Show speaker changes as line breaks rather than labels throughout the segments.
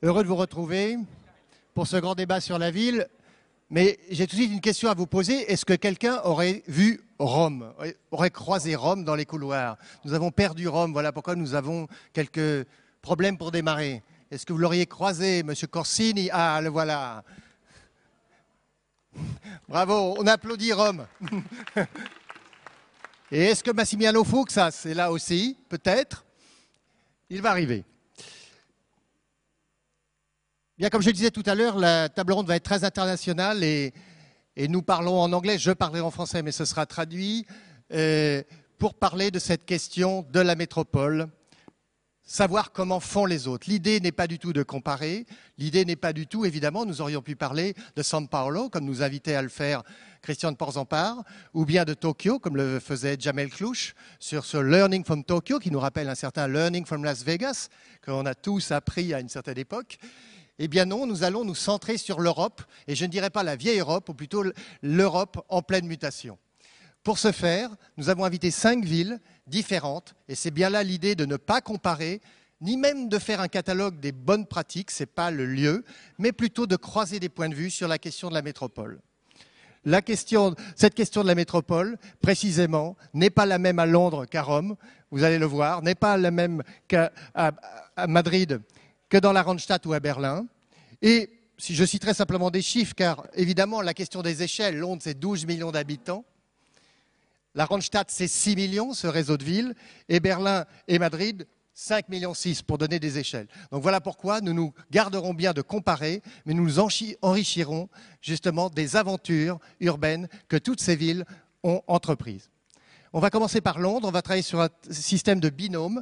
Heureux de vous retrouver pour ce grand débat sur la ville. Mais j'ai tout de suite une question à vous poser. Est-ce que quelqu'un aurait vu Rome, aurait croisé Rome dans les couloirs? Nous avons perdu Rome, voilà pourquoi nous avons quelques problèmes pour démarrer. Est-ce que vous l'auriez croisé, Monsieur Corsini? Ah, le voilà. Bravo, on applaudit Rome. Et est-ce que Massimiliano Fuksas est là aussi? Peut-être. Il va arriver. Bien, comme je disais tout à l'heure, la table ronde va être très internationale et nous parlons en anglais, je parlerai en français, mais ce sera traduit, pour parler de cette question de la métropole, savoir comment font les autres. L'idée n'est pas du tout de comparer, l'idée n'est pas du tout, évidemment, nous aurions pu parler de São Paulo, comme nous invitait à le faire Christian de Porzampar, ou bien de Tokyo, comme le faisait Jamel Clouch, sur ce Learning from Tokyo, qui nous rappelle un certain Learning from Las Vegas, qu'on a tous appris à une certaine époque. Eh bien non, nous allons nous centrer sur l'Europe, et je ne dirais pas la vieille Europe, ou plutôt l'Europe en pleine mutation. Pour ce faire, nous avons invité 5 villes différentes, et c'est bien là l'idée de ne pas comparer, ni même de faire un catalogue des bonnes pratiques, ce n'est pas le lieu, mais plutôt de croiser des points de vue sur la question de la métropole. Cette question de la métropole, précisément, n'est pas la même à Londres qu'à Rome, vous allez le voir, n'est pas la même qu'à Madrid, que dans la Randstad ou à Berlin. Et si je citerai simplement des chiffres, car évidemment la question des échelles, Londres c'est 12 millions d'habitants, la Randstad c'est 6 millions, ce réseau de villes, et Berlin et Madrid 5,6 millions pour donner des échelles. Donc voilà pourquoi nous nous garderons bien de comparer, mais nous nous enrichirons justement des aventures urbaines que toutes ces villes ont entreprises. On va commencer par Londres, on va travailler sur un système de binôme.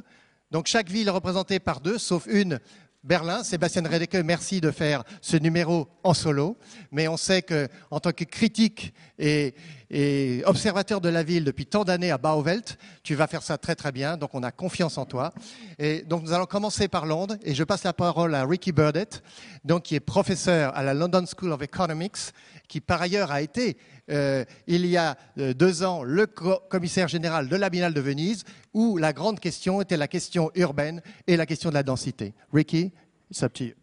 Donc chaque ville est représentée par 2, sauf une, Berlin. Sébastien Redeke, merci de faire ce numéro en solo. Mais on sait qu'en tant que critique et observateur de la ville depuis tant d'années à Bauwelt, tu vas faire ça très très bien. Donc on a confiance en toi. Et donc nous allons commencer par Londres. Et je passe la parole à Ricky Burdett, donc, qui est professeur à la London School of Economics, qui par ailleurs a été, il y a 2 ans, le commissaire général de la Biennale de Venise, où la grande question était la question urbaine et la question de la densité. Ricky, it's up to you.